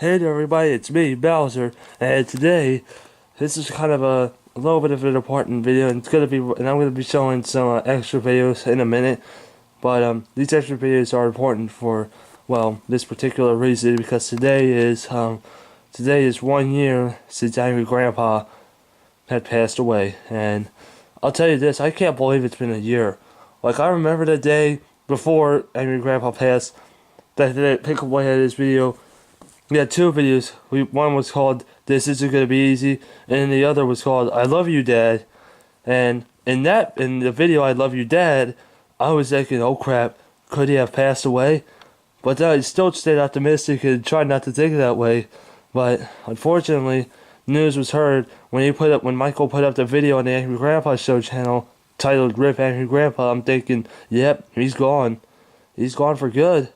Hey there everybody, it's me, Bowser, and today, this is kind of a little bit of an important video, and I'm gonna be showing some extra videos in a minute, but these extra videos are important for, well, this particular reason, because today is 1 year since Angry Grandpa had passed away, and I'll tell you this, I can't believe it's been a year. Like, I remember the day before Angry Grandpa passed, that Pickle Boy had his video. We had two videos. One was called "This Isn't Gonna Be Easy," and the other was called "I Love You, Dad." And in the video "I Love You, Dad," I was thinking, "Oh crap, could he have passed away?" But I still stayed optimistic and tried not to think that way. But unfortunately, news was heard when Michael put up the video on the Angry Grandpa Show channel titled "Rip Angry Grandpa." I'm thinking, "Yep, he's gone. He's gone for good."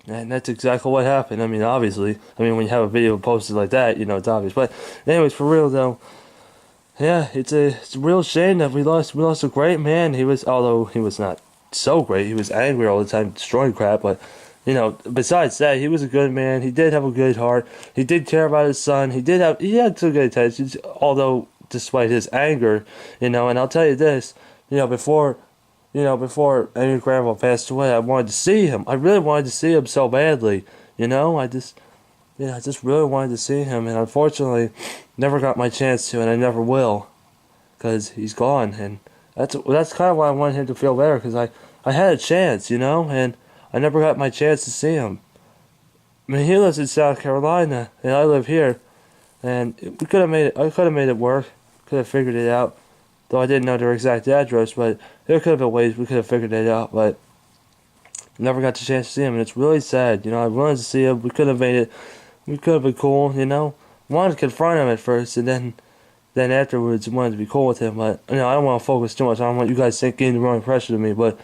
And that's exactly what happened. I mean, obviously. When you have a video posted like that, you know, it's obvious. But anyways, for real though, yeah, it's a real shame that we lost a great man. Although he was not so great, he was angry all the time, destroying crap. But you know, besides that, he was a good man. He did have a good heart. He did care about his son. He had some good intentions. Although, despite his anger, you know. And I'll tell you this, before Angry Grandpa passed away, I wanted to see him. I really wanted to see him so badly. I just really wanted to see him, and unfortunately, never got my chance to, and I never will, because he's gone. And that's kind of why I wanted him to feel better, because I had a chance, and I never got my chance to see him. I mean, he lives in South Carolina, and I live here, and I could have made it work. Could have figured it out. Though I didn't know their exact address, but there could have been ways we could have figured it out, but never got the chance to see him, and it's really sad. I wanted to see him. We could have made it. We could have been cool, Wanted to confront him at first, and then afterwards wanted to be cool with him, but I don't want to focus too much. I don't want you guys thinking the wrong impression of me, but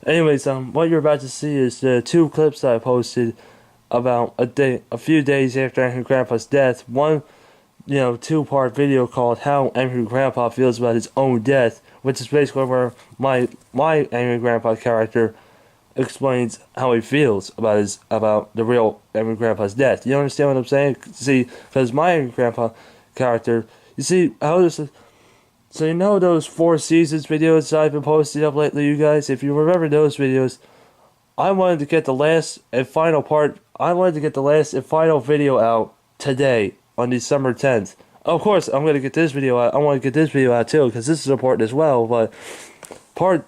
anyways, what you're about to see is the two clips that I posted about a few days after Angry Grandpa's death. One, two-part video called "How Angry Grandpa Feels About His Own Death," which is basically where my Angry Grandpa character explains how he feels about the real Angry Grandpa's death. You understand what I'm saying? See, because my Angry Grandpa character, you see how this is. So those 4 seasons videos I've been posting up lately, you guys. If you remember those videos, I wanted to get the last and final part. I wanted to get the last and final video out today, on December 10th. Of course, I'm going to get this video out. I want to get this video out too, because this is important as well. But part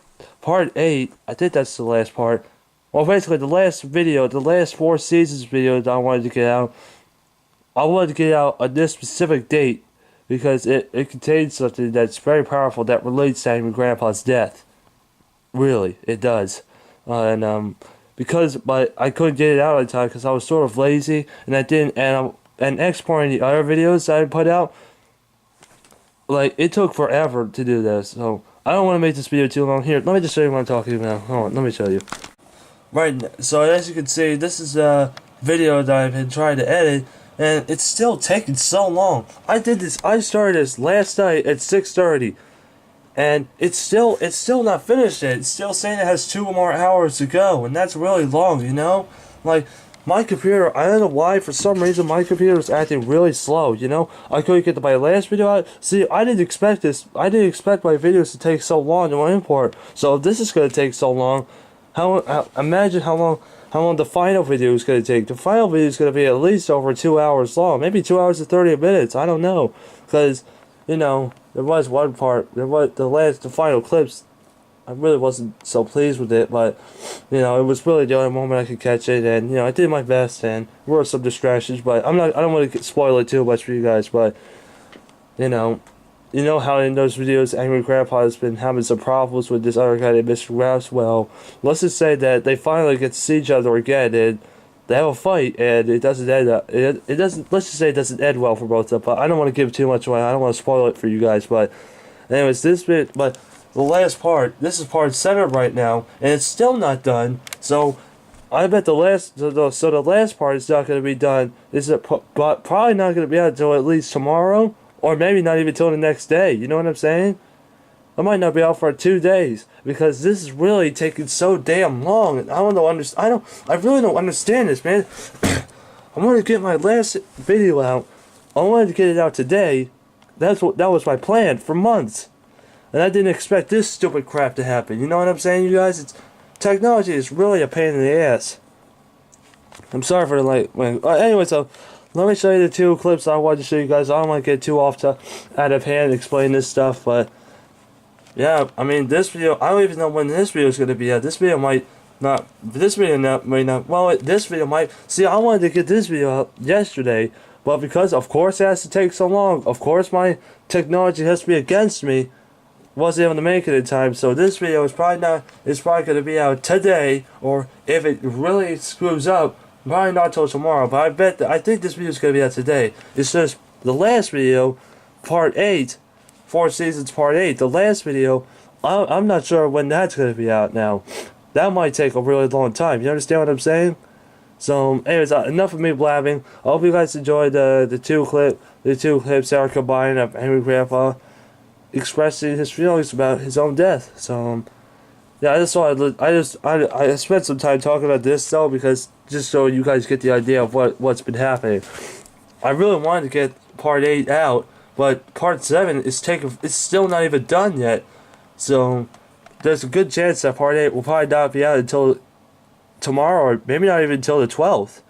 8, I think that's the last part. Well, basically, the last 4 seasons video that I wanted to get out, I wanted to get out on this specific date, because it contains something that's very powerful that relates to Angry Grandpa's death. Really, it does. But I couldn't get it out on time because I was sort of lazy, and I didn't, and exporting the other videos that I put out, like, it took forever to do this, so I don't want to make this video too long. Here, let me just show you what I'm talking about. Hold on, let me show you. Right, so as you can see, this is a video that I've been trying to edit, and it's still taking so long. I started this last night at 6:30, and it's still not finished yet. It's still saying it has 2 more hours to go, and that's really long, Like, my computer, I don't know why, for some reason my computer is acting really slow, I couldn't get my last video out. See, I didn't expect this. I didn't expect my videos to take so long to import. So if this is going to take so long, imagine how long the final video is going to take. The final video is going to be at least over 2 hours long. Maybe 2 hours and 30 minutes. I don't know. Because, there was one part, the final clips, I really wasn't so pleased with it, but, it was really the only moment I could catch it, and, I did my best, and there were some distractions, but I don't want to spoil it too much for you guys, but, how in those videos Angry Grandpa has been having some problems with this other guy named Mr. Rouse. Well, let's just say that they finally get to see each other again, and they have a fight, and it doesn't end up, let's just say it doesn't end well for both of them, but I don't want to give too much away. I don't want to spoil it for you guys, but, anyways, the last part, this is part 7 right now, and it's still not done, so I bet the last part is not going to be done. Probably not going to be out until at least tomorrow, or maybe not even until the next day, you know what I'm saying? I might not be out for 2 days, because this is really taking so damn long, and I really don't understand this, man. I wanted to get my last video out. I wanted to get it out today. That was my plan for months. And I didn't expect this stupid crap to happen. You know what I'm saying, you guys? Technology is really a pain in the ass. I'm sorry for the anyway, so let me show you the 2 clips I wanted to show you guys. I don't want to get too out of hand explaining this stuff, but yeah, I mean, this video, I don't even know when this video is going to be out. This video might not, this video might not, well, this video might, see, I wanted to get this video out yesterday, but because, of course, it has to take so long, of course, my technology has to be against me, wasn't able to make it in time, so this video is probably going to be out today, or if it really screws up, probably not till tomorrow, but I think this video is going to be out today. It's just the last video, part 8, 4 seasons part 8, the last video, I'm not sure when that's going to be out now. That might take a really long time, you understand what I'm saying? So, anyways, enough of me blabbing. I hope you guys enjoyed the two clips that are combined of Angry Grandpa expressing his feelings about his own death. So, yeah, I spent some time talking about this though, because just so you guys get the idea of what's been happening. I really wanted to get part 8 out, but part 7 it's still not even done yet. So there's a good chance that part 8 will probably not be out until tomorrow, or maybe not even until the 12th.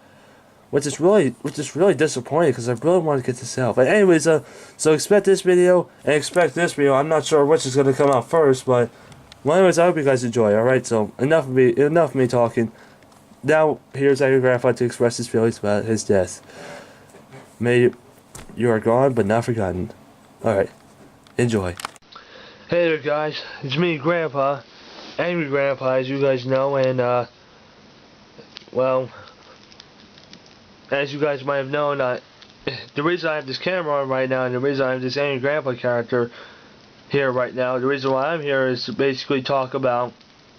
Which is really disappointing, because I really want to get this out. But anyways, so expect this video and expect this video. I'm not sure which is going to come out first, but well, anyways, I hope you guys enjoy. All right, so enough of me talking. Now here's Angry Grandpa to express his feelings about his death. May you are gone, but not forgotten. All right, enjoy. Hey there, guys. It's me, Grandpa, Angry Grandpa, as you guys know, and well, as you guys might have known, the reason I have this camera on right now, and the reason I have this Angry Grandpa character here right now, the reason why I'm here is to basically talk about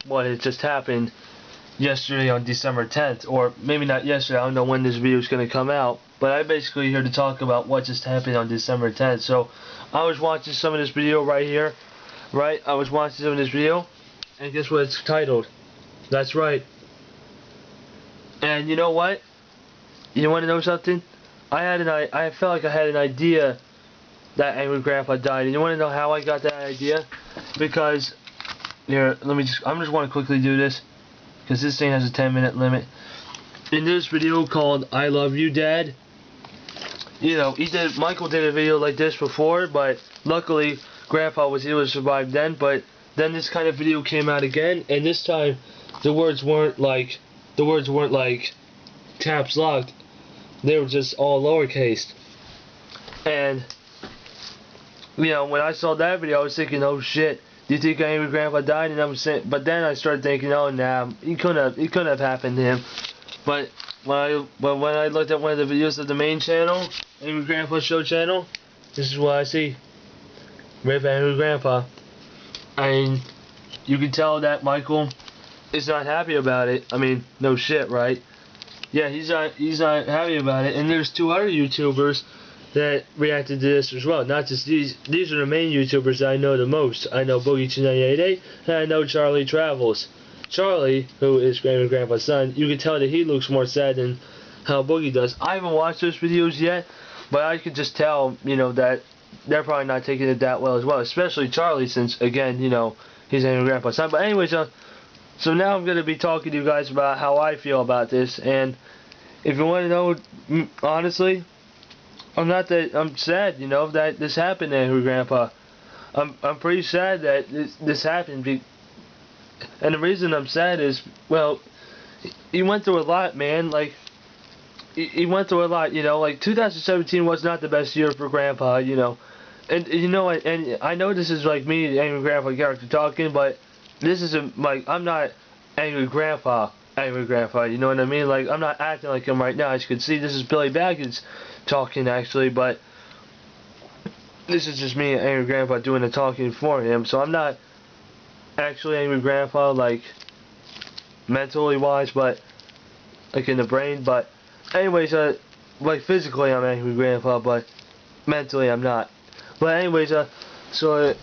what had just happened yesterday on December 10th, or maybe not yesterday, I don't know when this video is going to come out, but I'm basically here to talk about what just happened on December 10th. So, I was watching some of this video right here, right? I was watching some of this video, and guess what it's titled? That's right. And you know what? You want to know something? I felt like I had an idea that Angry Grandpa died. And you want to know how I got that idea? Because, here, I'm just want to quickly do this, because this thing has a 10-minute limit. In this video called I Love You, Dad, you know, Michael did a video like this before, but luckily Grandpa was able to survive then. But then this kind of video came out again, and this time the words weren't like caps locked. They were just all lowercase. And you know, when I saw that video, I was thinking, oh shit, do you think Angry Grandpa died? And I'm saying, but then I started thinking, oh nah, it couldn't have happened to him. But when I looked at one of the videos of the main channel, Angry Grandpa Show channel, this is what I see. Rip Angry Grandpa. I mean, you can tell that Michael is not happy about it. I mean, no shit, right? Yeah, he's not happy about it. And there's 2 other YouTubers that reacted to this as well. Not just these. These are the main YouTubers that I know the most. I know Boogie2988, and I know Charlie Travels. Charlie, who is Angry Grandpa's son, you can tell that he looks more sad than how Boogie does. I haven't watched those videos yet, but I could just tell, you know, that they're probably not taking it that well as well. Especially Charlie, since, again, you know, he's Angry Grandpa's son. But anyways, so now I'm going to be talking to you guys about how I feel about this. And if you want to know, honestly, I'm sad, you know, that this happened to Angry Grandpa. I'm pretty sad that this happened. And the reason I'm sad is, well, he went through a lot, man. Like, he went through a lot, you know. Like, 2017 was not the best year for Grandpa, you know. And you know, and I know this is like me, the Angry Grandpa character talking, but this isn't like, I'm not Angry Grandpa, you know what I mean? Like, I'm not acting like him right now. As you can see, this is Billy Baggins talking, actually, but this is just me, Angry Grandpa, doing the talking for him. So I'm not actually Angry Grandpa, like, mentally wise, but like in the brain. But anyways, like, physically I'm Angry Grandpa, but mentally I'm not. But anyways, so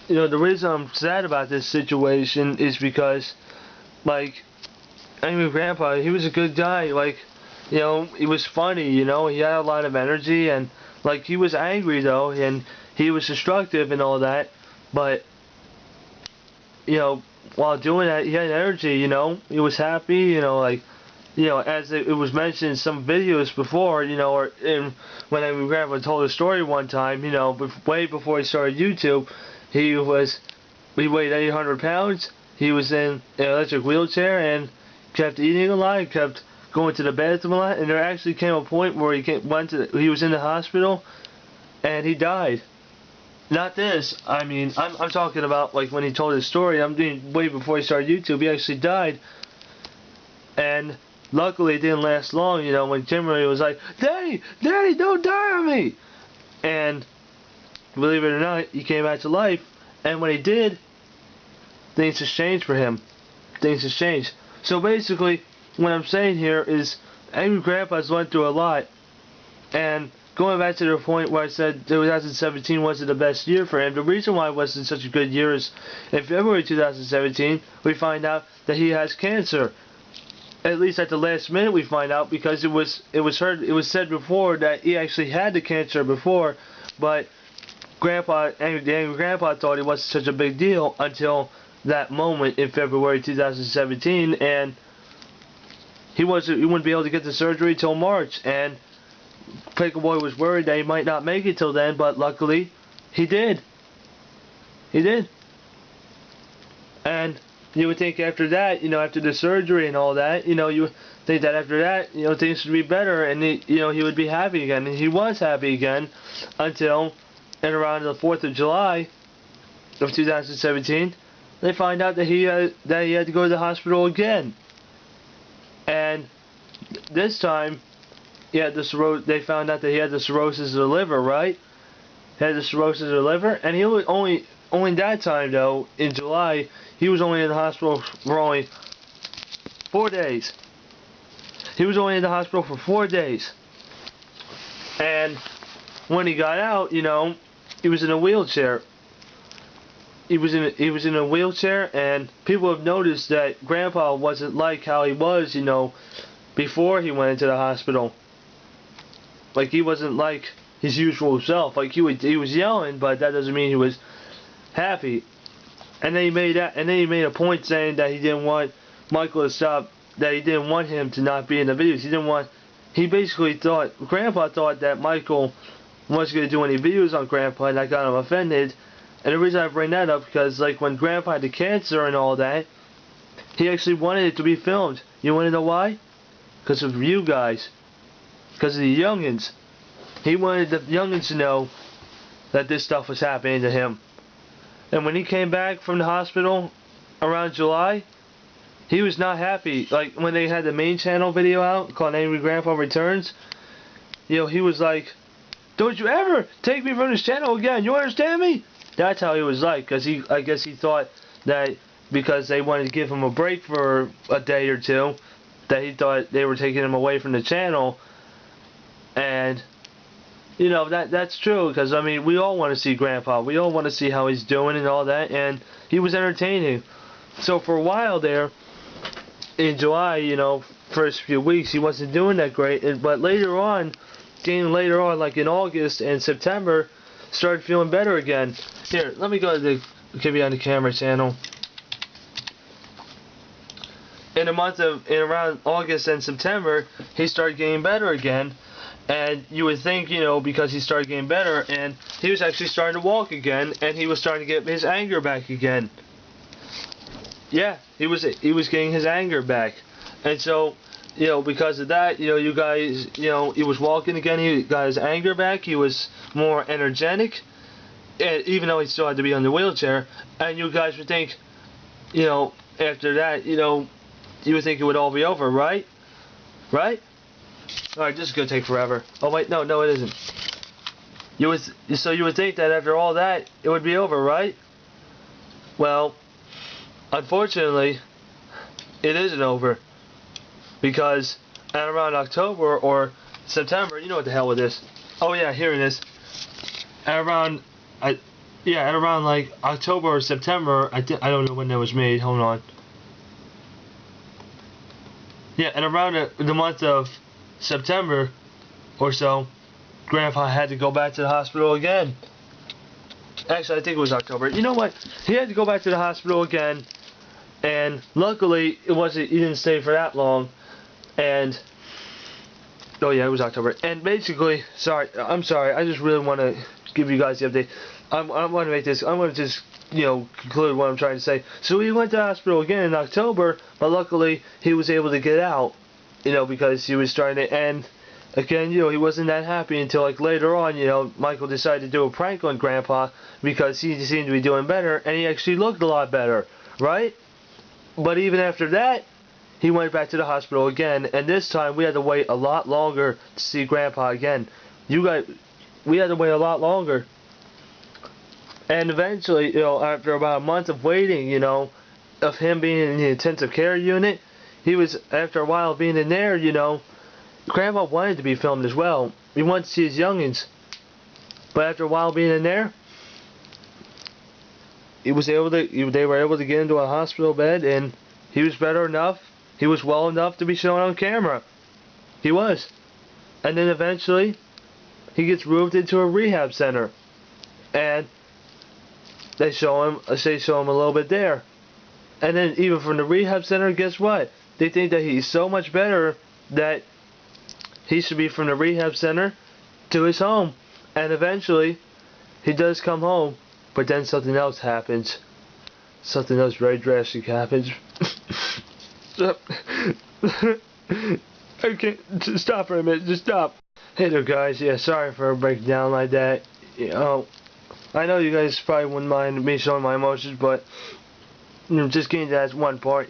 you know, the reason I'm sad about this situation is because, like, Angry Grandpa, he was a good guy. Like, You know, he was funny, you know, he had a lot of energy, and like he was angry though, and he was destructive and all that, but you know, while doing that, he had energy, you know, he was happy, you know, like, you know, as it was mentioned in some videos before, you know, or in, when my grandpa told a story one time, you know, way before he started YouTube, he weighed 800 pounds, he was in an electric wheelchair, and kept eating a lot, kept going to the bathroom a lot, and there actually came a point where he was in the hospital, and he died. Not this. I mean, I'm talking about like when he told his story. I'm doing way before he started YouTube. He actually died, and luckily it didn't last long. You know, when Kimberly was like, "Daddy, Daddy, don't die on me," and believe it or not, he came back to life. And when he did, things has changed for him. Things has changed. So basically, what I'm saying here is, Angry Grandpa's went through a lot, and going back to the point where I said 2017 wasn't the best year for him, the reason why it wasn't such a good year is in February 2017, we find out that he has cancer. At least at the last minute we find out, because it was said before that he actually had the cancer before, but the angry grandpa thought it wasn't such a big deal until that moment in February 2017, and he wouldn't be able to get the surgery till March, and Pickle Boy was worried that he might not make it till then, but luckily, he did. He did. And you would think after that, you know, after the surgery and all that, you know, you would think that after that, you know, things would be better, and you know, he would be happy again, and he was happy again until, and around the 4th of July of 2017, they find out that he had to go to the hospital again, and this time, they found out that he had the cirrhosis of the liver, right? He had the cirrhosis of the liver, and he was only that time though, in July, he was only in the hospital for only 4 days. He was only in the hospital for 4 days. And when he got out, you know, he was in a wheelchair. He was in a wheelchair, and people have noticed that Grandpa wasn't like how he was, you know, before he went into the hospital. Like, he wasn't like his usual self. Like, he was yelling, but that doesn't mean he was happy. And then he made a point saying that he didn't want Michael to stop, that he didn't want him to not be in the videos. He basically thought, Grandpa thought that Michael wasn't going to do any videos on Grandpa, and that got him offended. And the reason I bring that up, because like when Grandpa had the cancer and all that, he actually wanted it to be filmed. You want to know why? Because of you guys. Because of the youngins. He wanted the youngins to know that this stuff was happening to him. And when he came back from the hospital around July, he was not happy. Like when they had the main channel video out called Angry Grandpa Returns, you know, he was like, "Don't you ever take me from this channel again, you understand me?" That's how he was like, because I guess he thought that because they wanted to give him a break for a day or two, that he thought they were taking him away from the channel. And you know, that's true, because I mean, we all want to see Grandpa, we all want to see how he's doing and all that, and he was entertaining. So for a while there in July, you know, first few weeks, he wasn't doing that great, but later on, like in August and September, started feeling better again. Here, let me go to the Get Behind the Camera channel. In around August and September, he started getting better again. And you would think, you know, because he started getting better, and he was actually starting to walk again, and he was starting to get his anger back again. Yeah, he was getting his anger back. And so, you know, because of that, you know, you guys, you know, he was walking again, he got his anger back, he was more energetic, and even though he still had to be on the wheelchair, and you guys would think, you know, after that, you know, you would think it would all be over, right? Right? Alright, this is gonna take forever. Oh wait, no, it isn't. So you would think that after all that, it would be over, right? Well, unfortunately, it isn't over. Because at around October or September, you know what the hell with this. Oh yeah, here it is. At around like October or September, I don't know when that was made, hold on. Yeah, and around the month of September or so, Grandpa had to go back to the hospital again. Actually, I think it was October. You know what? He had to go back to the hospital again, and luckily he didn't stay for that long. And oh yeah, it was October. And basically, I'm sorry. I just really want to give you guys the update. I want to make this. I want to just conclude what I'm trying to say. So he went to the hospital again in October, but luckily he was able to get out. Because he was starting to end. Again, he wasn't that happy until like later on, Michael decided to do a prank on Grandpa because he seemed to be doing better, and he actually looked a lot better, right? But even after that, he went back to the hospital again, and this time we had to wait a lot longer to see Grandpa again. We had to wait a lot longer. And eventually, after about a month of waiting, of him being in the intensive care unit, after a while being in there, Grandpa wanted to be filmed as well. He wanted to see his youngins. But after a while being in there, they were able to get into a hospital bed, and he was better enough. He was well enough to be shown on camera. He was. And then eventually, he gets moved into a rehab center. And they show him a little bit there. And then even from the rehab center, guess what? They think that he's so much better that he should be from the rehab center to his home. And eventually, he does come home, but then something else happens. Something else very drastic happens. I can't, just stop for a minute, just stop. Hey there guys, yeah, sorry for breaking down like that. I know you guys probably wouldn't mind me showing my emotions, but just getting to that one part,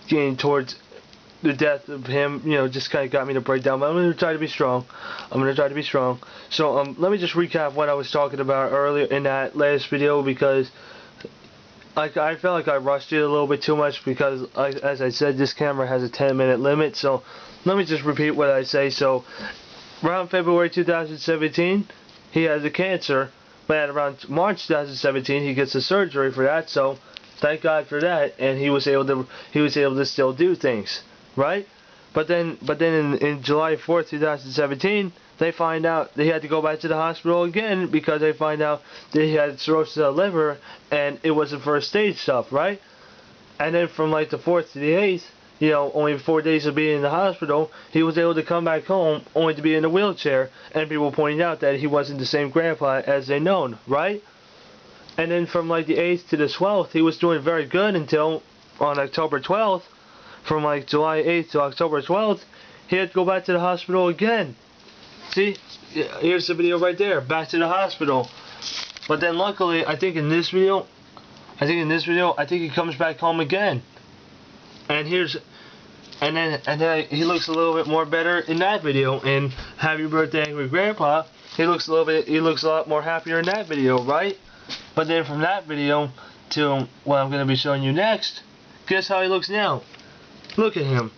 getting towards the death of him, just kind of got me to break down. But I'm going to try to be strong. So, let me just recap what I was talking about earlier in that last video, because I felt like I rushed it a little bit too much, because, as I said, this camera has a 10-minute limit. So, let me just repeat what I say. So, around February 2017, he has a cancer, but at around March 2017, he gets a surgery for that. So, thank God for that, and he was able to still do things, right? But then in July 4th, 2017, they find out that he had to go back to the hospital again, because they find out that he had cirrhosis of the liver, and it was the first stage stuff, right? And then from like the 4th to the 8th, only 4 days of being in the hospital, he was able to come back home only to be in a wheelchair, and people pointing out that he wasn't the same Grandpa as they known, right? And then from like the 8th to the 12th, he was doing very good until on October 12th. From like July 8th to October 12th, he had to go back to the hospital again. See? Here's the video right there. Back to the hospital. But then luckily, I think in this video, he comes back home again. And then he looks a little bit more better in that video. And Happy Birthday Angry Grandpa, he looks a lot more happier in that video, right? But then from that video to what I'm going to be showing you next, guess how he looks now? Look at him.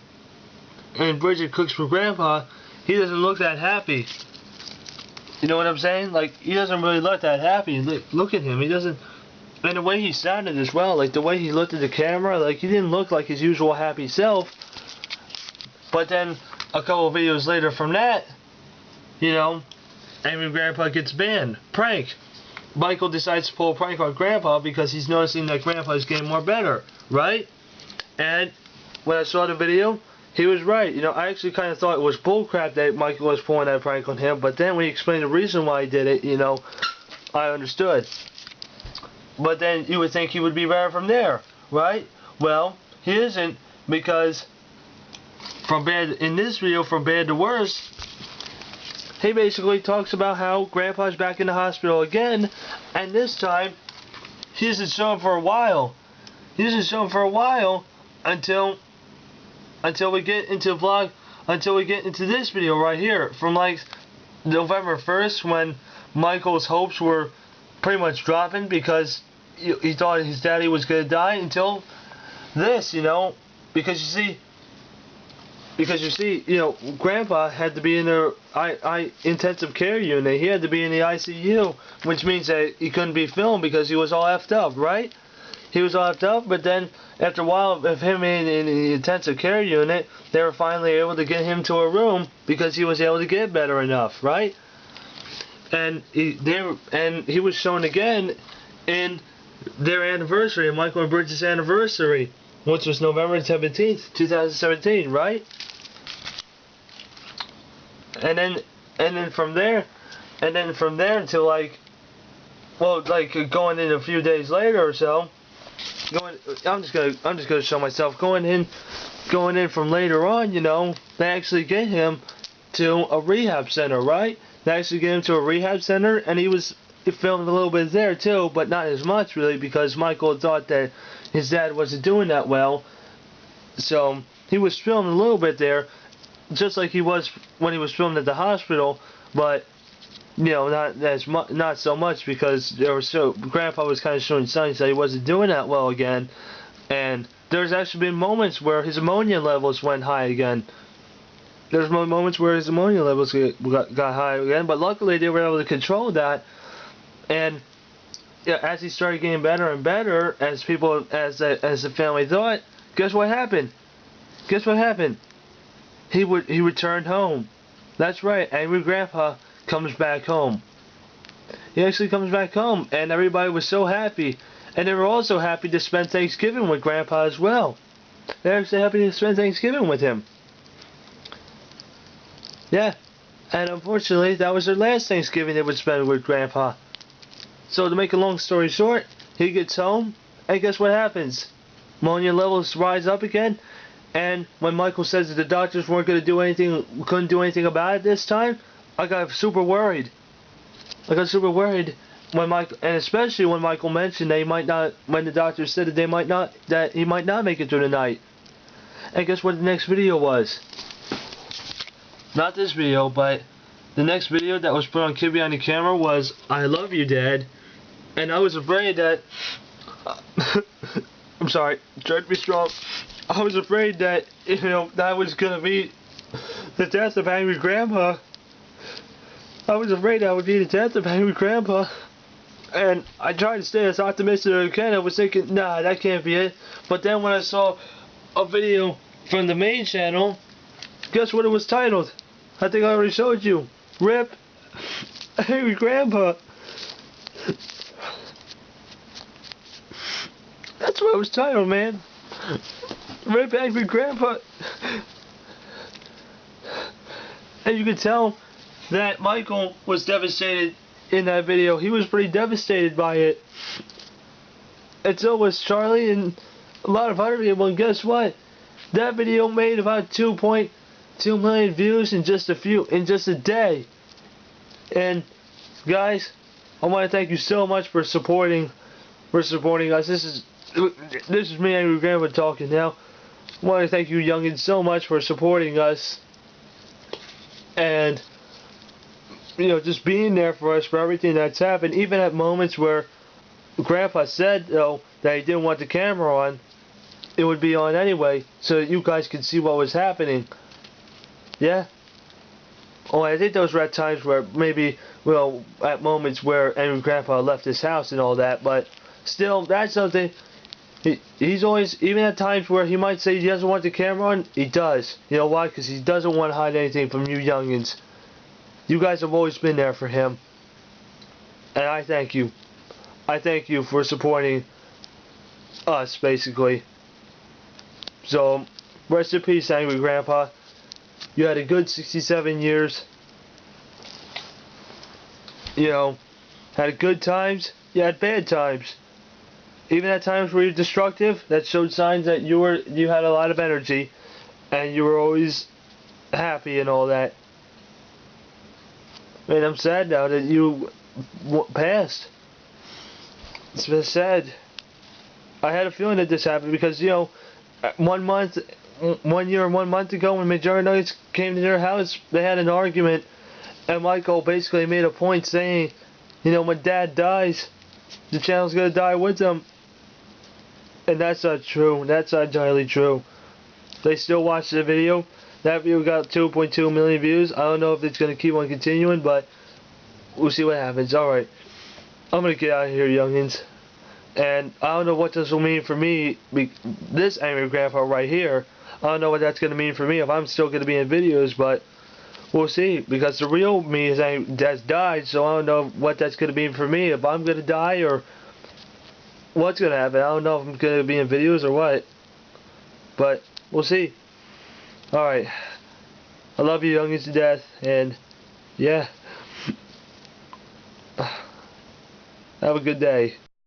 And Bridget cooks for Grandpa, he doesn't look that happy. You know what I'm saying? Like, he doesn't really look that happy. Look at him. He doesn't. And the way he sounded as well, like the way he looked at the camera, like he didn't look like his usual happy self. But then a couple of videos later from that, Angry Grandpa gets banned. Prank. Michael decides to pull a prank on Grandpa because he's noticing that Grandpa is getting more better, right? And when I saw the video, he was right. I actually kind of thought it was bullcrap that Michael was pulling that prank on him, but then when he explained the reason why he did it, I understood. But then you would think he would be better from there, right? Well, he isn't, because in this video, from bad to worse, he basically talks about how Grandpa's back in the hospital again, and this time, he doesn't show him for a while. Until we get into this video right here, from like November 1st, when Michael's hopes were pretty much dropping because he thought his daddy was gonna die, until this, because you see, Grandpa had to be in the intensive care unit. He had to be in the ICU, which means that he couldn't be filmed because he was all effed up, right? he was locked up, but then after a while of him in the intensive care unit, they were finally able to get him to a room because he was able to get better enough, right? And he was shown again in their anniversary, Michael and Bridget's anniversary, which was November 17th, 2017, right? And then from there until like going in a few days later or so, I'm just gonna show myself going in from later on, you know, they actually get him to a rehab center, right? They actually get him to a rehab center, and he filmed a little bit there too, but not as much really, because Michael thought that his dad wasn't doing that well. So he was filmed a little bit there, just like he was when he was filmed at the hospital, but you know, not so much, because Grandpa was kind of showing signs that he wasn't doing that well again, and there's actually been moments where his ammonia levels went high again. There's moments where his ammonia levels got high again, but luckily they were able to control that. And yeah, as he started getting better and better, as the family thought, guess what happened? Guess what happened? He returned home. That's right, Angry Grandpa comes back home. He actually comes back home, and everybody was so happy. And they were also happy to spend Thanksgiving with Grandpa as well. They were actually happy to spend Thanksgiving with him. Yeah, and unfortunately, that was their last Thanksgiving they would spend with Grandpa. So to make a long story short, he gets home, and guess what happens? Ammonia levels rise up again, and when Michael says that the doctors weren't going to do anything, couldn't do anything about it this time, I got super worried. I got super worried when and especially when Michael mentioned that when the doctor said that he might not make it through the night. And guess what the next video was? Not this video, but the next video that was put on Kid Behind the Camera was, "I love you, Dad." And I was afraid that I'm sorry, try to be strong. I was afraid that, you know, that was gonna be the death of Angry Grandpa. I was afraid that would be the death of Angry Grandpa. And I tried to stay as optimistic as I can. I was thinking, nah, that can't be it. But then when I saw a video from the main channel, guess what it was titled? I think I already showed you. RIP Angry Grandpa. That's what it was titled, man. RIP Angry Grandpa. And you can tell that Michael was devastated in that video. He was pretty devastated by it. And so was Charlie and a lot of other people. And guess what? That video made about 2.2 million views in just a day. And guys, I want to thank you so much for supporting us. This is me, Angry Grandpa, talking now. I want to thank you youngins so much for supporting us, and you know, just being there for us for everything that's happened, even at moments where Grandpa said though that he didn't want the camera on. It would be on anyway, so that you guys could see what was happening. Yeah. Oh, I think those were at times where maybe, well, at moments where Angry Grandpa left his house and all that, but still, that's something. He's always, even at times where he might say he doesn't want the camera on, he does. You know why? Because he doesn't want to hide anything from you youngins. You guys have always been there for him. And I thank you. I thank you for supporting us, basically. So, rest in peace, Angry Grandpa. You had a good 67 years. You know, had good times, you had bad times. Even at times where you're destructive, that showed signs that you had a lot of energy, and you were always happy and all that. Man, I'm sad now that you passed. It's been sad. I had a feeling that this happened because, you know, 1 year and 1 month ago when Major Nuggets came to their house, they had an argument, and Michael basically made a point saying, you know, when Dad dies, the channel's gonna die with him. And that's not true. That's not entirely true. They still watch the video. That video got 2.2 million views. I don't know if it's gonna keep on continuing, but we'll see what happens. Alright. I'm gonna get out of here, youngins. And I don't know what this will mean for me, this angry grandpa right here. I don't know what that's going to mean for me, if I'm still going to be in videos, but we'll see, because the real me has died, so I don't know what that's going to mean for me, if I'm going to die or what's going to happen. I don't know if I'm going to be in videos or what, but we'll see. Alright, I love you youngins to death, and yeah, have a good day.